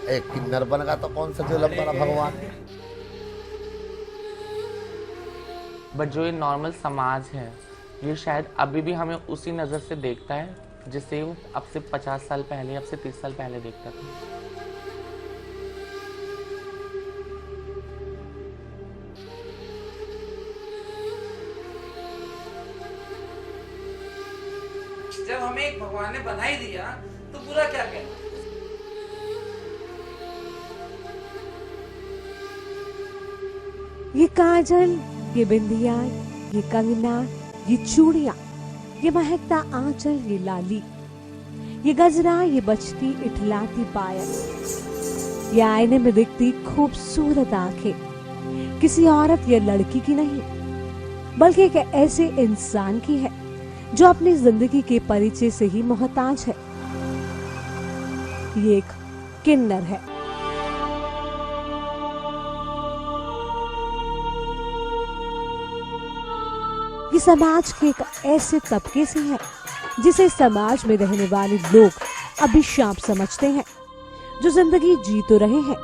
एक किन्नर बनेगा तो कौन सा जुलम बना भगवान। बट जो ये नॉर्मल समाज है, ये शायद अभी भी हमें उसी नज़र से देखता है जिससे वो अब से 50 साल पहले, अब से 30 साल पहले देखता था। जब हमें एक भगवान ने बना ही दिया तो बुरा क्या कहना। ये काजल, ये बिंदिया, ये कंगना, ये चूड़ियां, ये महकता आंचल, ये लाली, ये गजरा, ये बजती इठलाती पायल, ये आईने में दिखती खूबसूरत आंखें किसी औरत या लड़की की नहीं, बल्कि एक ऐसे इंसान की है जो अपनी जिंदगी के परिचय से ही मोहताज है। ये एक किन्नर है। ये समाज के एक ऐसे तबके से है जिसे समाज में रहने वाले लोग अभिशाप समझते हैं, जो जिंदगी जी तो रहे हैं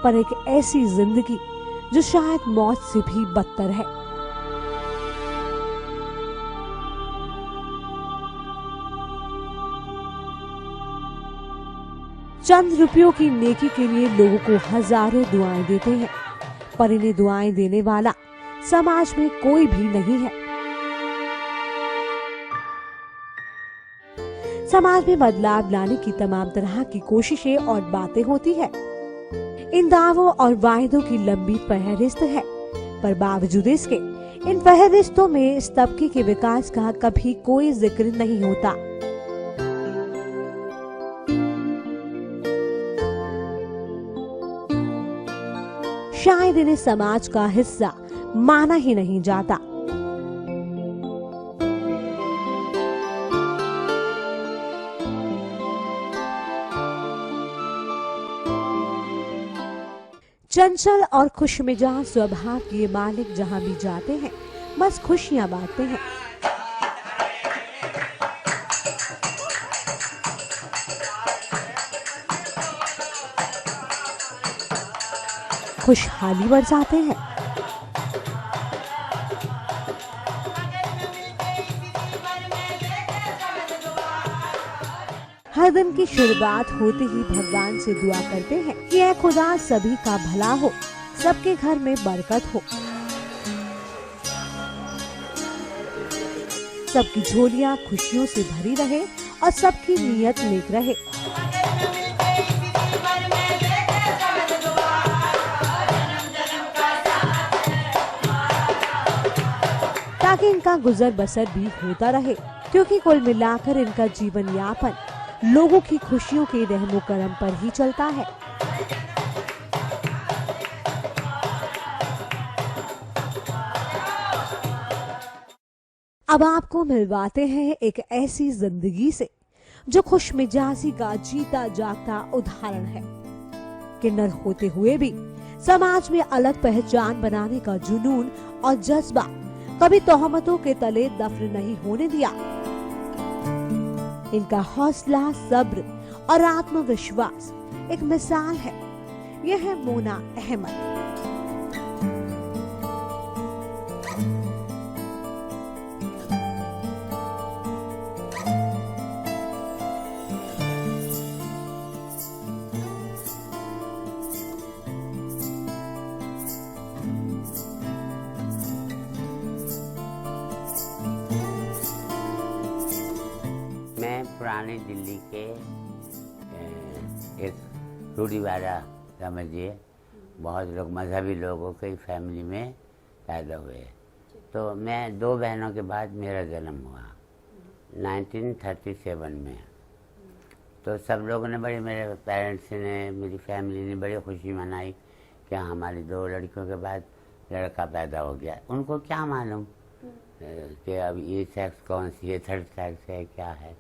पर एक ऐसी जिंदगी जो शायद मौत से भी बदतर है। चंद रुपयों की नेकी के लिए लोगों को हजारों दुआएं देते हैं, पर इन्हें दुआएं देने वाला समाज में कोई भी नहीं है। समाज में बदलाव लाने की तमाम तरह की कोशिशें और बातें होती है। इन दावों और वायदों की लंबी फहरिस्त है, पर बावजूद इसके इन फहरिस्तों में इस तबके के विकास का कभी कोई जिक्र नहीं होता। शायद इन्हें समाज का हिस्सा माना ही नहीं जाता। चंचल और खुशमिजाज स्वभाव के मालिक जहां भी जाते हैं बस खुशियां बांटते हैं। खुशहाली बरसाते हैं। हर दिन की शुरुआत होते ही भगवान से दुआ करते हैं कि ऐ खुदा सभी का भला हो, सबके घर में बरकत हो, सबकी झोलियां खुशियों से भरी रहे और सबकी नीयत नेक रहे। ताकि इनका गुजर बसर भी होता रहे, क्योंकि कुल मिलाकर इनका जीवन यापन लोगों की खुशियों के रहमो करम पर ही चलता है। अब आपको मिलवाते हैं एक ऐसी जिंदगी से जो खुशमिजाजी का जीता जागता उदाहरण है। किन्नर होते हुए भी समाज में अलग पहचान बनाने का जुनून और जज्बा कभी तोहमतों के तले दफन नहीं होने दिया। इनका हौसला, सब्र और आत्मविश्वास एक मिसाल है। यह है मोना अहमद। मैं पुरानी दिल्ली के एक रूढ़िवाला समझिए, बहुत लोग मजहबी लोगों की फैमिली में पैदा हुए। तो मैं 2 बहनों के बाद मेरा जन्म हुआ 1937 में। तो सब लोगों ने बड़ी, मेरे पेरेंट्स ने, मेरी फैमिली ने बड़ी खुशी मनाई कि हमारी 2 लड़कियों के बाद लड़का पैदा हो गया। उनको क्या मालूम कि अब ये सेक्स कौन सी है, थर्ड सेक्स है, क्या है।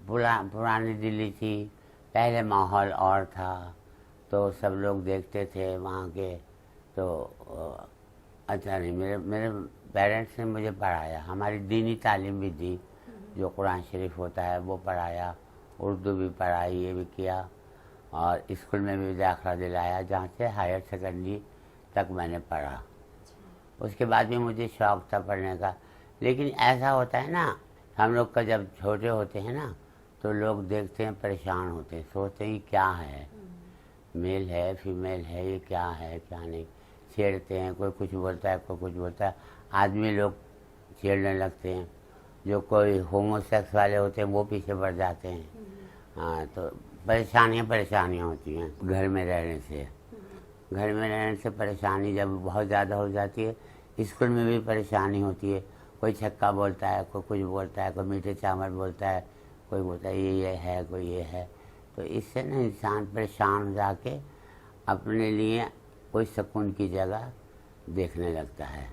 पुरानी दिल्ली थी, पहले माहौल और था, तो सब लोग देखते थे वहाँ के। तो अच्छा नहीं, मेरे पेरेंट्स ने मुझे पढ़ाया, हमारी दीनी तालीम भी दी, जो कुरान शरीफ होता है वो पढ़ाया, उर्दू भी पढ़ाई, ये भी किया। और स्कूल में भी दाखिला दिलाया, जहाँ से हायर सेकेंडरी तक मैंने पढ़ा। उसके बाद भी मुझे शौक़ था पढ़ने का। लेकिन ऐसा होता है ना, हम लोग का जब छोटे होते हैं ना, तो लोग देखते हैं, परेशान होते हैं, सोचते हैं क्या है, मेल है फीमेल है, ये क्या है क्या नहीं, छेड़ते हैं। कोई कुछ बोलता है, कोई कुछ बोलता है, आदमी लोग छेड़ने लगते हैं। जो कोई होमोसेक्स वाले होते हैं वो पीछे बढ़ जाते हैं। हाँ, तो परेशानियाँ होती हैं घर में रहने से। घर में रहने से परेशानी जब बहुत ज़्यादा हो जाती है, स्कूल में भी परेशानी होती है। कोई छक्का बोलता है, कोई कुछ बोलता है, कोई मीठे चावल बोलता है, कोई बोलता है ये है, कोई ये है। तो इससे ना इंसान परेशान हो जाके अपने लिए कोई सुकून की जगह देखने लगता है।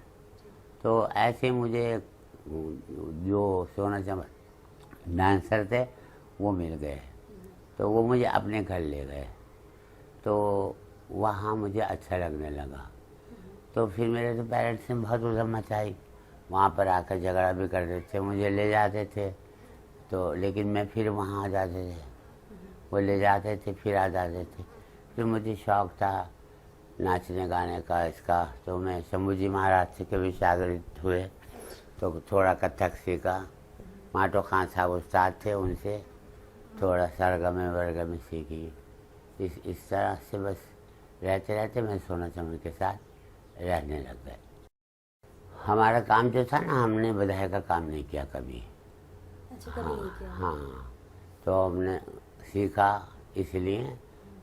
तो ऐसे मुझे जो सोना चमन डांसर थे वो मिल गए, तो वो मुझे अपने घर ले गए। तो वहाँ मुझे अच्छा लगने लगा। तो फिर मेरे तो पेरेंट्स ने बहुत उधम मचाई, वहाँ पर आकर झगड़ा भी कर देते थे, मुझे ले जाते थे। तो लेकिन मैं फिर वहाँ आ जाते थे, वो ले जाते थे फिर आ जाते थे। फिर मुझे शौक़ था नाचने गाने का, इसका। तो मैं शंभू जी महाराज से के भी शागिर्द हुए, तो थोड़ा कथक सीखा। माटो खान साहब उस्ताद थे, उनसे थोड़ा सरगमे वरगमे सीखी। इस तरह से बस रहते रहते मैं सोना चमन के साथ रहने लग गए। हमारा काम जो था ना, हमने बधाई का काम नहीं किया कभी। अच्छा, कभी नहीं किया। हाँ, तो हमने सीखा, इसलिए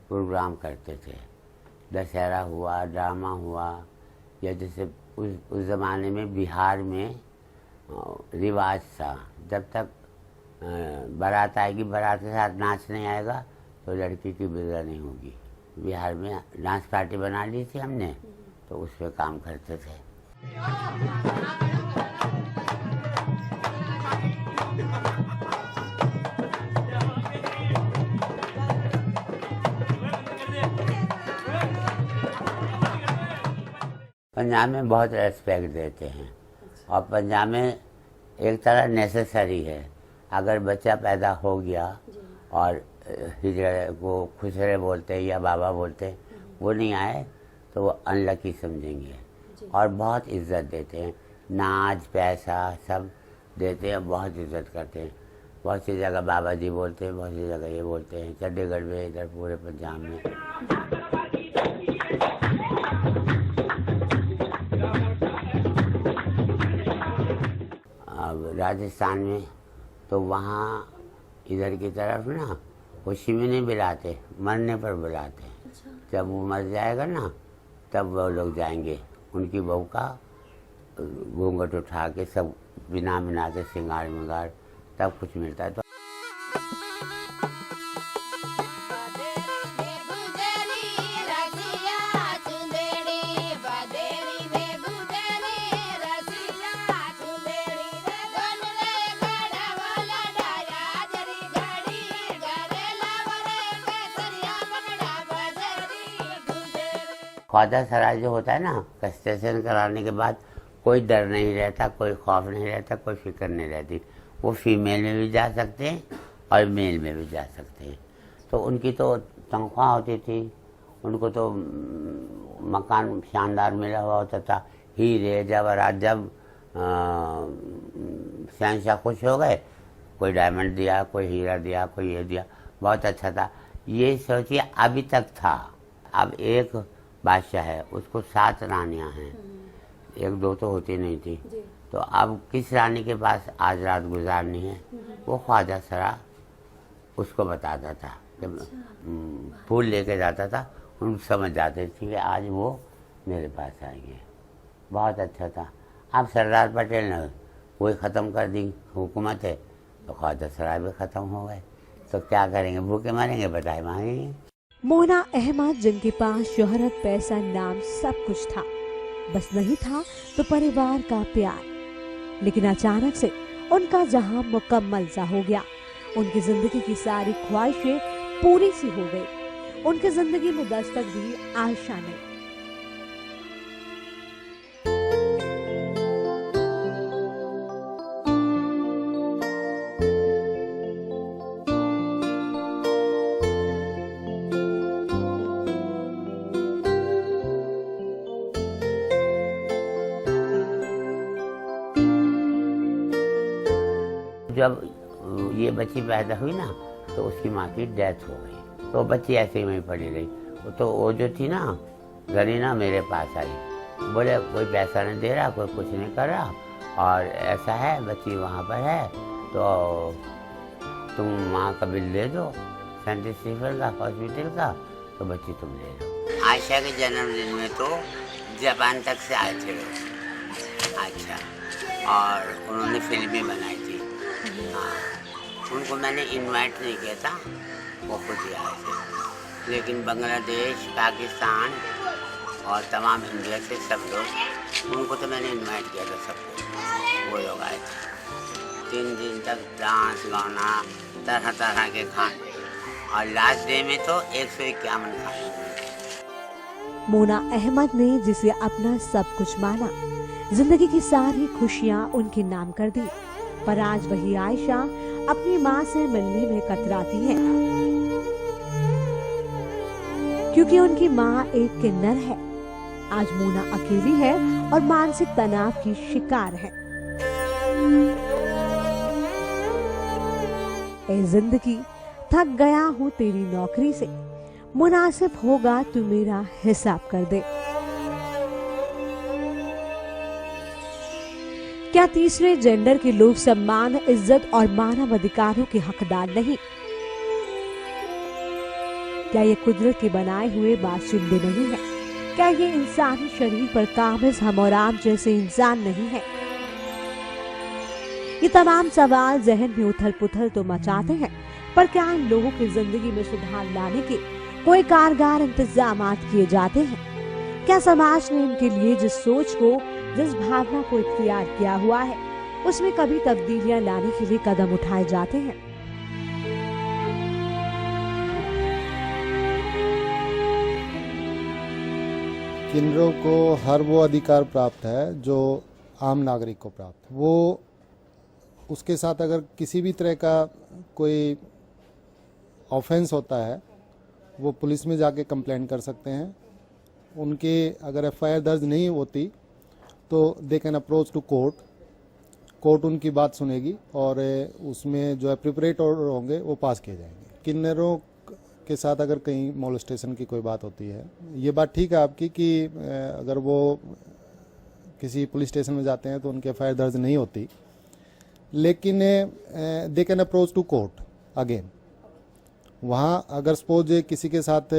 प्रोग्राम करते थे। दशहरा हुआ, ड्रामा हुआ, या जैसे उस ज़माने में बिहार में रिवाज था, जब तक बारात आएगी, बारात के साथ नाच नहीं आएगा तो लड़की की विदा नहीं होगी। बिहार में डांस पार्टी बना ली थी हमने, तो उस पर काम करते थे। पंजाब में बहुत रेस्पेक्ट देते हैं, और पंजाब में एक तरह नेसेसरी है। अगर बच्चा पैदा हो गया और हिजड़े को खुसरे बोलते हैं या बाबा बोलते हैं, वो नहीं आए तो वो अनलकी समझेंगे। और बहुत इज्जत देते हैं, नाच पैसा सब देते हैं, बहुत इज्जत करते हैं। बहुत सी जगह बाबा जी बोलते हैं, बहुत सी जगह ये बोलते हैं। चंडीगढ़ में, इधर पूरे पंजाब में। अब राजस्थान में तो वहाँ इधर की तरफ ना खुशी में नहीं बुलाते, मरने पर बुलाते हैं। अच्छा। जब वो मर जाएगा ना, तब वो लोग जाएंगे, उनकी बहू का घूंघट उठा के सब बिना के श्रृंगार मिंगार तब कुछ मिलता है। तो ख्वाजा सराय जो होता है ना, कस्टेशन कराने के बाद कोई डर नहीं रहता, कोई खौफ नहीं रहता, कोई फिक्र नहीं रहती। वो फीमेल में भी जा सकते हैं और मेल में भी जा सकते हैं। तो उनकी तो तनख्वाह होती थी, उनको तो मकान शानदार मिला हुआ होता था, हीरे जवाहरात। जब शहंशाह खुश हो गए, कोई डायमंड दिया, कोई हीरा दिया, कोई ये दिया, बहुत अच्छा था। ये सोचिए अभी तक था। अब एक बादशाह है, उसको 7 रानियां हैं, 1-2 तो होती नहीं थी। तो अब किस रानी के पास आज रात गुजारनी है, वो ख्वाजा सरा उसको बताता था। जब फूल लेके जाता था, उन समझ जाते थे कि आज वो मेरे पास आएंगे। बहुत अच्छा था। अब सरदार पटेल ने वही ख़त्म कर दी हुकूमत है, तो ख्वाजा सराय भी ख़त्म हो गए। तो क्या करेंगे, भूखे मरेंगे, बधाई मांगेंगे। मोना अहमद, जिनके पास शोहरत, पैसा, नाम सब कुछ था, बस नहीं था तो परिवार का प्यार। लेकिन अचानक से उनका जहां मुकम्मल सा हो गया। उनकी जिंदगी की सारी ख्वाहिशें पूरी सी हो गई। उनकी जिंदगी में दस्तक दी आयशा ने। जब ये बच्ची पैदा हुई ना तो उसकी माँ की डेथ हो गई, तो बच्ची ऐसे ही वहीं पड़ी रही। तो वो जो थी ना गरीना मेरे पास आई, बोले कोई पैसा नहीं दे रहा, कोई कुछ नहीं कर रहा, और ऐसा है बच्ची वहाँ पर है तो तुम माँ का बिल दे दो सेंट स्टीफन का हॉस्पिटल का, तो बच्ची तुम ले लो। आयशा के जन्मदिन में तो जापान तक से आए थे लोग। अच्छा, और उन्होंने फिल्म भी बनाई थी। हाँ, उनको मैंने इनवाइट नहीं किया था, वो खुद ही आए थे। लेकिन बांग्लादेश, पाकिस्तान और तमाम इंडिया से सब लोग, उनको तो मैंने इनवाइट किया था सबको, वो लोग आए थे। 3 दिन तक डांस गाना, तरह तरह के खाने, और लास्ट डे में तो 151 खाने। मोना अहमद ने जिसे अपना सब कुछ माना, जिंदगी की सारी खुशियां उनके नाम कर दी, पर आज वही आयशा अपनी माँ से मिलने में कतराती है, क्योंकि उनकी माँ एक किन्नर है। आज मोना अकेली है और मानसिक तनाव की शिकार है। ए जिंदगी, थक गया हूँ तेरी नौकरी से, मुनासिब होगा तू मेरा हिसाब कर दे। क्या तीसरे जेंडर के लोग सम्मान, इज्जत और मानव अधिकारों के हकदार नहीं? क्या ये कुदरत के बनाए हुए बाशिंदे नहीं है? क्या ये इंसानी शरीर पर काबिज हम और आप जैसे इंसान नहीं है? ये तमाम सवाल जहन में उथल पुथल तो मचाते हैं, पर क्या इन लोगों की जिंदगी में सुधार लाने के कोई कारगर इंतजाम किए जाते हैं? क्या समाज ने इनके लिए जिस सोच को, जिस भावना को इख्तियार किया हुआ है, उसमें कभी तब्दीलियां लाने के लिए कदम उठाए जाते हैं? किन्नरों को हर वो अधिकार प्राप्त है जो आम नागरिक को प्राप्त है। वो उसके साथ अगर किसी भी तरह का कोई ऑफेंस होता है, वो पुलिस में जाके कंप्लेंट कर सकते हैं। उनके अगर एफआईआर दर्ज नहीं होती तो they can approach to court. Court उनकी बात सुनेगी और उसमें जो एप्रोप्रिएट ऑर्डर होंगे वो पास किए जाएंगे। किन्नरों के साथ अगर कहीं मोलेस्टेशन की कोई बात होती है, ये बात ठीक है आपकी कि अगर वो किसी पुलिस स्टेशन में जाते हैं तो उनकी एफआईआर दर्ज नहीं होती, लेकिन they can approach to court again. वहाँ अगर सपोज किसी के साथ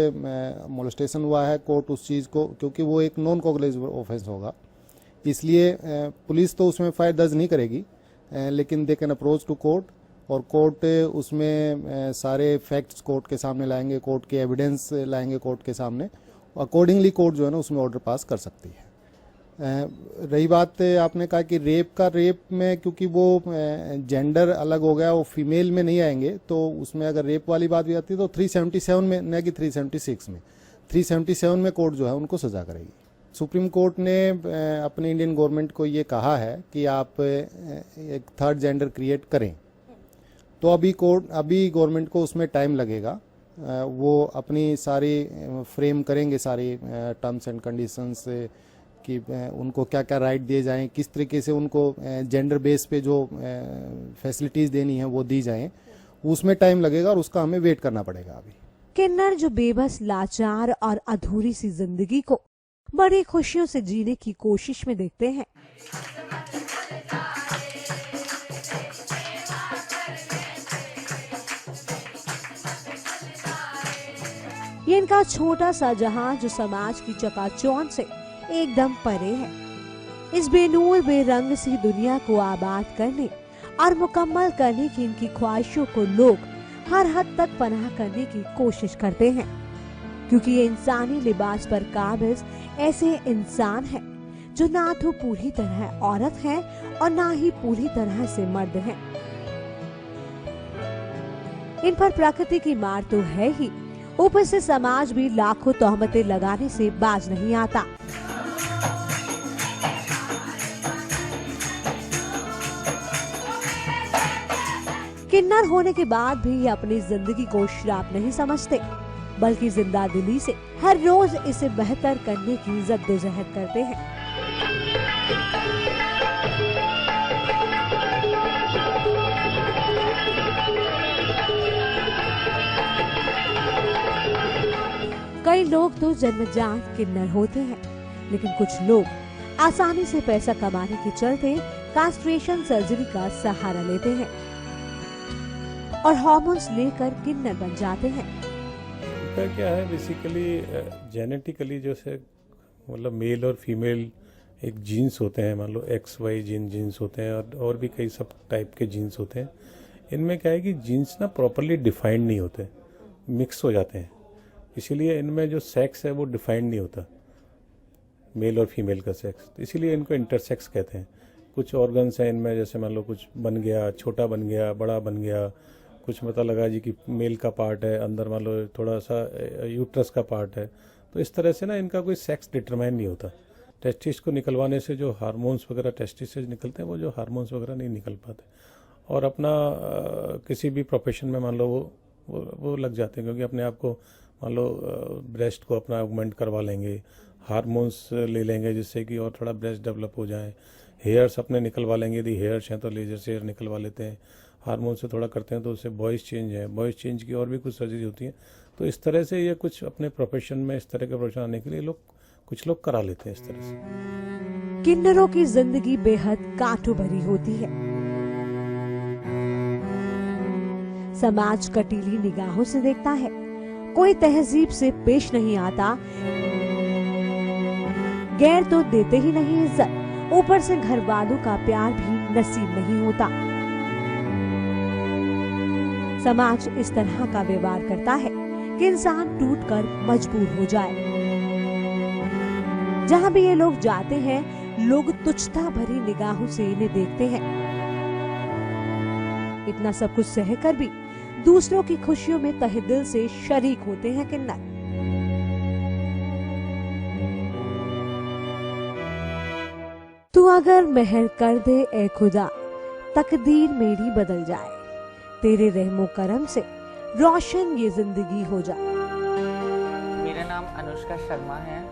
मोलेस्टेशन हुआ है, कोर्ट उस चीज़ को, क्योंकि वो एक नॉन कॉग्निजेबल ऑफेंस होगा, इसलिए पुलिस तो उसमें एफआईआर दर्ज नहीं करेगी, लेकिन they can approach to court, और कोर्ट उसमें सारे फैक्ट्स कोर्ट के सामने लाएंगे, कोर्ट के एविडेंस लाएंगे कोर्ट के सामने, अकॉर्डिंगली कोर्ट जो है ना उसमें ऑर्डर पास कर सकती है। रही बात आपने कहा कि रेप में, क्योंकि वो जेंडर अलग हो गया, वो फीमेल में नहीं आएंगे, तो उसमें अगर रेप वाली बात भी आती है तो 377 में, न कि 376 में, 377 में कोर्ट जो है उनको सजा करेगी। सुप्रीम कोर्ट ने अपने इंडियन गवर्नमेंट को ये कहा है कि आप एक थर्ड जेंडर क्रिएट करें, तो अभी गवर्नमेंट को उसमें टाइम लगेगा। वो अपनी सारी फ्रेम करेंगे, सारी टर्म्स एंड कंडीशंस कि उनको क्या क्या राइट दिए जाएं, किस तरीके से उनको जेंडर बेस पे जो फैसिलिटीज देनी है वो दी जाएं, उसमें टाइम लगेगा और उसका हमें वेट करना पड़ेगा। अभी किन्नर जो बेबस, लाचार और अधूरी सी जिंदगी को बड़ी खुशियों से जीने की कोशिश में देखते हैं। ये इनका छोटा सा जहां जो समाज की चकाचौंध से एकदम परे है। इस बेनूर बेरंग सी दुनिया को आबाद करने और मुकम्मल करने की इनकी ख्वाहिशों को लोग हर हद तक पनाह करने की कोशिश करते हैं, क्योंकि ये इंसानी लिबास पर काबिज ऐसे इंसान हैं जो ना तो पूरी तरह औरत है और ना ही पूरी तरह से मर्द है। इन पर प्रकृति की मार तो है ही, ऊपर से समाज भी लाखों तोहमतें लगाने से बाज नहीं आता। किन्नर होने के बाद भी ये अपनी जिंदगी को श्राप नहीं समझते, बल्कि जिंदा दिली से हर रोज इसे बेहतर करने की जद्दोजहद करते हैं। कई लोग तो जन्मजात किन्नर होते हैं, लेकिन कुछ लोग आसानी से पैसा कमाने के चलते कास्ट्रेशन सर्जरी का सहारा लेते हैं और हार्मोन्स लेकर किन्नर बन जाते हैं। इनका क्या है, बेसिकली जेनेटिकली जो से मतलब मेल और फीमेल एक जीन्स होते हैं, मान लो XY जीन्स होते हैं और भी कई सब टाइप के जीन्स होते हैं। इनमें क्या है कि जीन्स ना प्रॉपरली डिफाइंड नहीं होते, मिक्स हो जाते हैं, इसीलिए इनमें जो सेक्स है वो डिफाइंड नहीं होता, मेल और फीमेल का सेक्स, तो इसीलिए इनको इंटरसेक्स कहते हैं। कुछ ऑर्गन्स हैं इनमें, जैसे मान लो कुछ बन गया, छोटा बन गया, बड़ा बन गया, कुछ पता लगा जी कि मेल का पार्ट है, अंदर मान लो थोड़ा सा यूट्रस का पार्ट है, तो इस तरह से ना इनका कोई सेक्स डिटरमाइन नहीं होता। टेस्टिस को निकलवाने से जो हार्मोन्स वगैरह टेस्टिस से निकलते हैं, वो जो हार्मोन्स वगैरह नहीं निकल पाते, और अपना किसी भी प्रोफेशन में मान लो वो लग जाते हैं, क्योंकि अपने आप को मान लो ब्रेस्ट को अपना ऑगमेंट करवा लेंगे, हार्मोन्स ले लेंगे जिससे कि और थोड़ा ब्रेस्ट डेवलप हो जाए, हेयर्स अपने निकलवा लेंगे, यदि हेयर्स हैं तो लेजर से हेयर निकलवा लेते हैं, हार्मोन से थोड़ा करते हैं तो उससे वॉइस चेंज है, वॉइस चेंज की और भी कुछ सर्जरी होती है। तो इस तरह से ये कुछ अपने प्रोफेशन में इस तरह के प्रोफेशन आने के लिए कुछ लोग करा लेते हैं इस तरह से। किन्नरों की जिंदगी बेहद कांटों भरी होती है। समाज कटीली निगाहों से देखता है, कोई तहजीब से पेश नहीं आता, गैर तो देते ही नहीं इज्जत, ऊपर से घर वालों का प्यार भी नसीब नहीं होता। समाज इस तरह का व्यवहार करता है कि इंसान टूटकर मजबूर हो जाए। जहाँ भी ये लोग जाते हैं, लोग तुच्छता भरी निगाहों से इन्हें देखते हैं। इतना सब कुछ सहकर भी दूसरों की खुशियों में तहे दिल से शरीक होते हैं किन्नर। तू अगर मेहर कर दे ए खुदा, तकदीर मेरी बदल जाए, तेरे रहमो करम से रोशन ये जिंदगी हो जाए। मेरा नाम अनुष्का शर्मा है।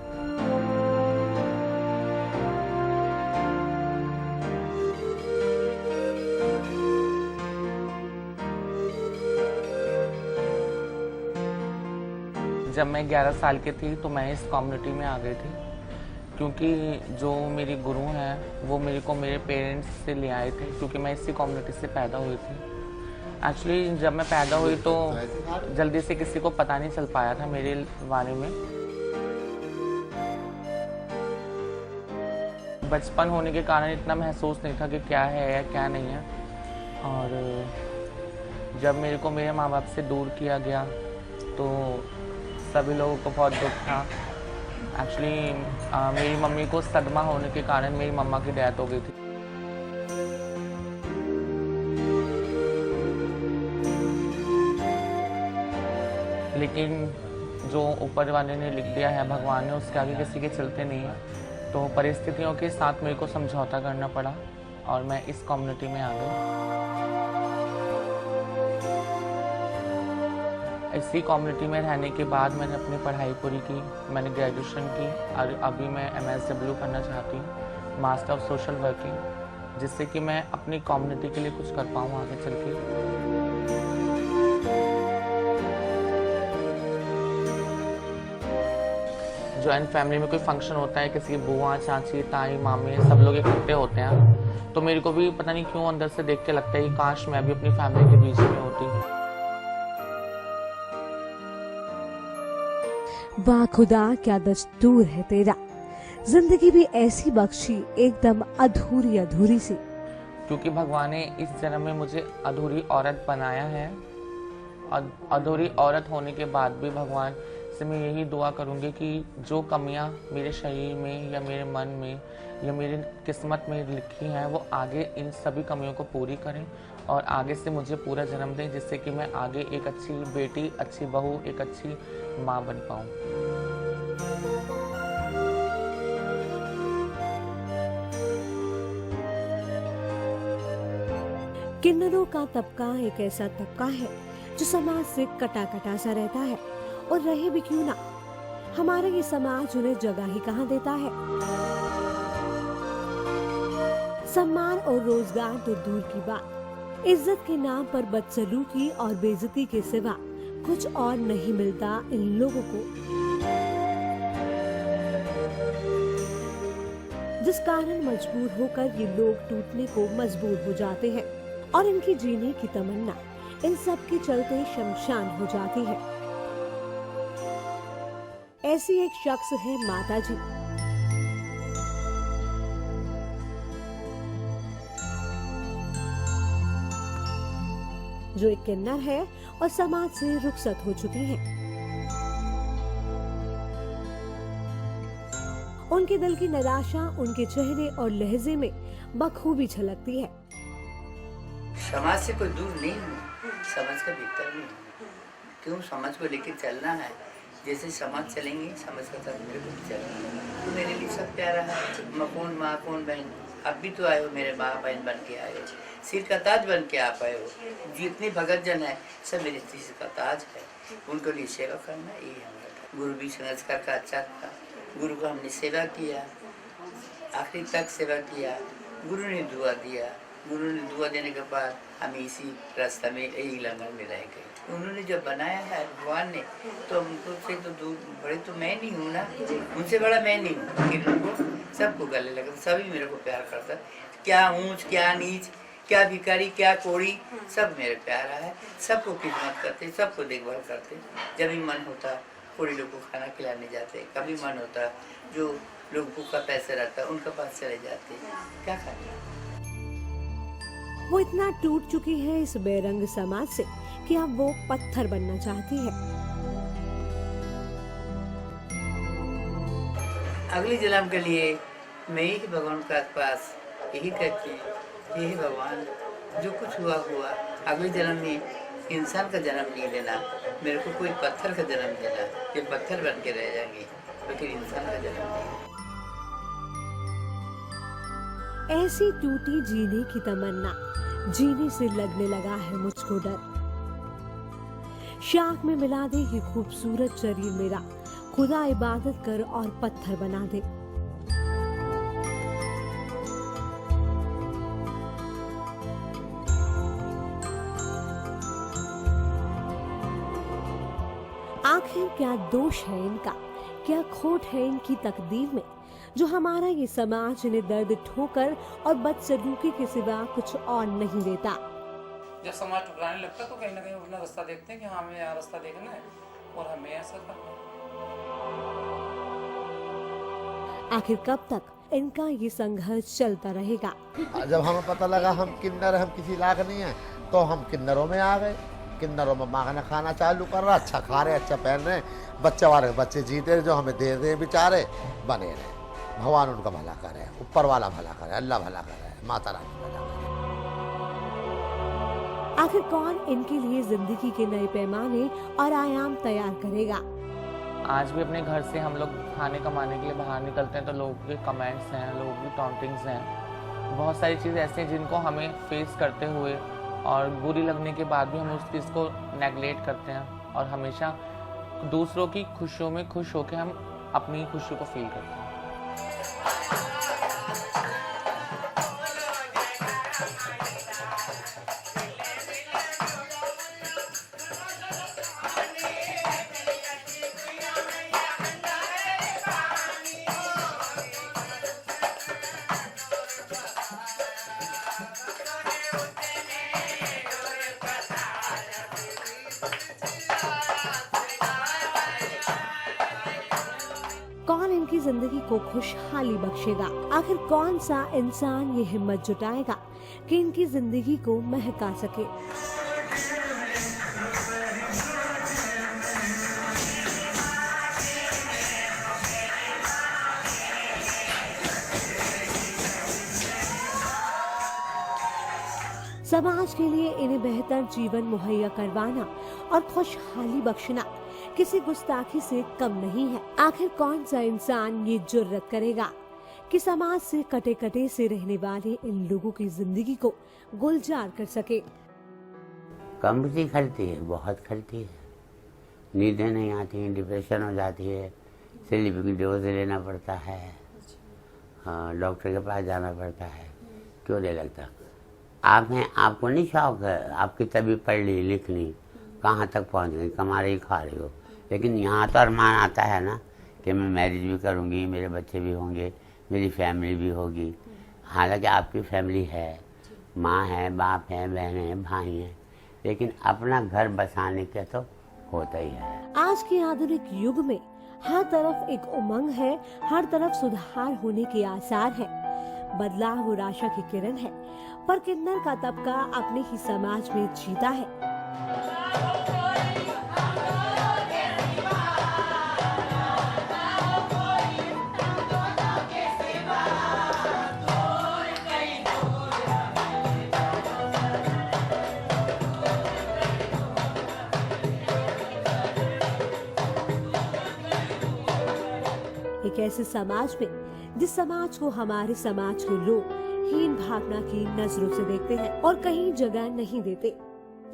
जब मैं 11 साल की थी तो मैं इस कम्युनिटी में आ गई थी, क्योंकि जो मेरी गुरु हैं वो मेरे को मेरे पेरेंट्स से ले आए थे, क्योंकि मैं इसी कम्युनिटी से पैदा हुई थी। एक्चुअली जब मैं पैदा हुई तो जल्दी से किसी को पता नहीं चल पाया था मेरे बारे में। बचपन होने के कारण इतना महसूस नहीं था कि क्या है या क्या नहीं है, और जब मेरे को मेरे माँ बाप से दूर किया गया तो सभी लोगों को बहुत दुख था। एक्चुअली मेरी मम्मी को सदमा होने के कारण मेरी मम्मा की डेथ हो गई थी। लेकिन जो ऊपर वाले ने लिख दिया है, भगवान ने, उसके आगे किसी के चलते नहीं है, तो परिस्थितियों के साथ मेरे को समझौता करना पड़ा और मैं इस कम्युनिटी में आ गई। इसी कम्युनिटी में रहने के बाद मैंने अपनी पढ़ाई पूरी की, मैंने ग्रेजुएशन की और अभी मैं MSW करना चाहती हूँ, मास्टर ऑफ सोशल वर्किंग, जिससे कि मैं अपनी कम्युनिटी के लिए कुछ कर पाऊँ आगे चल के। जॉइंट फैमिली में कोई फंक्शन होता है, किसी की बुआ, चाची, ताई, मामी सब लोग इकट्ठे होते हैं, तो मेरे को भी पता नहीं क्यों अंदर से देख के लगता है कि काश मैं भी अपनी फैमिली के बीच में होती। वाह खुदा, क्या दस्तूर है तेरा, जिंदगी भी ऐसी बख्शी एकदम अधूरी अधूरी सी। क्योंकि भगवान ने इस जन्म में मुझे अधूरी औरत बनाया है, और अधूरी औरत होने के बाद भी भगवान से मैं यही दुआ करूंगी कि जो कमियां मेरे शरीर में या मेरे मन में या मेरी किस्मत में लिखी हैं, वो आगे इन सभी कमियों को पूरी करें और आगे से मुझे पूरा जन्म दें, जिससे कि मैं आगे एक अच्छी बेटी, अच्छी बहू, एक अच्छी माँ बन पाऊँ। किन्नरों का तबका एक ऐसा तबका है जो समाज से कटा कटा सा रहता है, और रहे भी क्यों ना, हमारा ये समाज उन्हें जगह ही कहाँ देता है। सम्मान और रोजगार तो दूर की बात, इज्जत के नाम पर बदसलूकी और बेइज्जती के सिवा कुछ और नहीं मिलता इन लोगों को। जिस कारण मजबूर होकर ये लोग टूटने को मजबूर हो जाते हैं और इनकी जीने की तमन्ना इन सब के चलते शमशान हो जाती है। ऐसी एक शख्स है माता जी। जो एक किन्नर है और समाज से रुखसत हो चुकी हैं। उनके दिल की निराशा उनके चेहरे और लहजे में बखूबी झलकती है। समाज से कोई दूर नहीं हूँ, समाज का भीतर नहीं हूँ। क्यों समाज को लेकर चलना है, जैसे समाज चलेंगे समाज का साथ मेरे को भी चलना है। तो मेरे लिए सब प्यारा है। कौन माँ कौन बहन, अब भी तो आए हो मेरे माँ बहन बन के आए हो, सिर का ताज बन के आप आए हो। जितने भगत जन है सब मेरे सिर का ताज है, उनको लिए सेवा करना यही हमारा था। गुरु भी संस्कार का अच्छा था, गुरु को हमने सेवा किया, आखिरी तक सेवा किया। गुरु ने दुआ दिया, गुरु ने दुआ देने के बाद हम इसी रास्ता में यही लंगर में रह गए। उन्होंने जब बनाया है भगवान ने, तो उनको से तो दूर बड़े तो मैं नहीं हूँ ना, उनसे बड़ा मैं नहीं हूँ। फिर उनको सबको गले लगा, सभी मेरे को प्यार करता। क्या ऊंच क्या नीच, क्या भिखारी क्या कोड़ी, सब मेरे प्यारा है। सबको खिदमत करते, सबको देखभाल करते। जब भी मन होता कोड़ी लोग को खाना खिलाने जाते, कभी मन होता जो लोग भूखा पैसे रहता उनके पास चले जाते। क्या करना। वो इतना टूट चुकी है इस बेरंग समाज से कि अब वो पत्थर बनना चाहती है। अगले जन्म के लिए मैं ही भगवान के पास यही कहती हूँ, यही भगवान जो कुछ हुआ हुआ, अगले जन्म में इंसान का जन्म नहीं लेना, मेरे को कोई पत्थर का जन्म देना। ये पत्थर बन के रह जाएंगे, लेकिन इंसान का जन्म नहीं। ऐसी टूटी जीने की तमन्ना, जीने से लगने लगा है मुझको डर। शाख में मिला दे ये खूबसूरत शरीर मेरा, खुदा इबादत कर और पत्थर बना दे। आखिर क्या दोष है इनका, क्या खोट है इनकी तकदीर में, जो हमारा ये समाज इन्हें दर्द ठोकर और बदसलूकी के सिवा कुछ और नहीं देता। जब समाज टुकराने लगता तो कहीं ना कहीं अपना रास्ता देखते हैं कि हाँ हमें यहाँ रास्ता देखना है और हमें ऐसा करना है। आखिर कब तक इनका ये संघर्ष चलता रहेगा। जब हमें पता लगा हम किन्नर, हम किसी लायक नहीं है, तो हम किन्नरों में आ गए। किन्नरों में मांगना खाना चालू कर रहा, अच्छा खा रहे, अच्छा पहन रहे, बच्चे वाले बच्चे जीते जो हमें दे रहे बेचारे, बने रहे। भगवान उनका भला करे, ऊपर वाला भला करे, अल्लाह भला करे, माता रानी भला करे। आखिर कौन इनके लिए जिंदगी के नए पैमाने और आयाम तैयार करेगा। आज भी अपने घर से हम लोग खाने कमाने के लिए बाहर निकलते हैं तो लोगों के कमेंट्स हैं, लोगों की टॉन्टिंग्स हैं, बहुत सारी चीज़ें ऐसी हैं जिनको हमें फेस करते हुए और बुरी लगने के बाद भी हम उस चीज़ को नेगलेक्ट करते हैं और हमेशा दूसरों की खुशियों में खुश होकर हम अपनी खुशी को फील करते हैं। कौन इनकी जिंदगी को खुशहाली बख्शेगा। आखिर कौन सा इंसान ये हिम्मत जुटाएगा कि इनकी जिंदगी को महका सके। समाज के लिए इन्हें बेहतर जीवन मुहैया करवाना और खुशहाली बख्शना किसी गुस्ताखी से कम नहीं है। आखिर कौन सा इंसान ये जुर्रत करेगा कि समाज से कटे कटे से रहने वाले इन लोगों की जिंदगी को गुलजार कर सके। कमजोरी खलती है, बहुत खलती है, नींदें नहीं आती, डिप्रेशन हो जाती है, स्लीपिंग डोज लेना पड़ता है, हाँ डॉक्टर के पास जाना पड़ता है। क्यों नहीं लगता? आपको नहीं शौक है, आपकी तबीयत पढ़ ली लिख ली, कहाँ तक पहुँच गई, कमा रही खा रही हो, लेकिन यहाँ तो अरमान आता है ना कि मैं मैरिज भी करूँगी, मेरे बच्चे भी होंगे, मेरी फैमिली भी होगी। हालांकि आपकी फैमिली है, माँ है, बाप है, बहन है, भाई हैं, लेकिन अपना घर बसाने का तो होता ही है। आज के आधुनिक युग में हर तरफ एक उमंग है, हर तरफ सुधार होने के आसार है, बदलाव और आशा की किरण है, पर किन्नर का तबका अपने ही समाज में जीता है। एक ऐसे समाज में जिस समाज को हमारे समाज के लोग हीन भावना की नजरों से देखते हैं और कहीं जगह नहीं देते,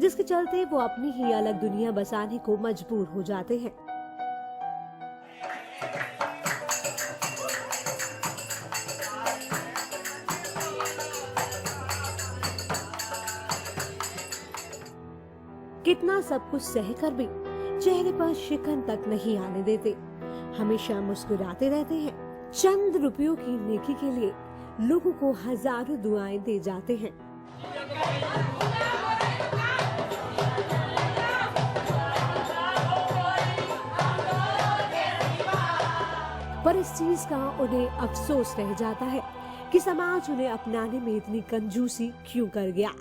जिसके चलते वो अपनी ही अलग दुनिया बसाने को मजबूर हो जाते हैं। कितना सब कुछ सहकर भी चेहरे पर शिकन तक नहीं आने देते, हमेशा मुस्कुराते रहते हैं। चंद रुपयों की नेकी के लिए लोगों को हजारों दुआएं दे जाते हैं। पर इस चीज का उन्हें अफसोस रह जाता है कि समाज उन्हें अपनाने में इतनी कंजूसी क्यों कर गया।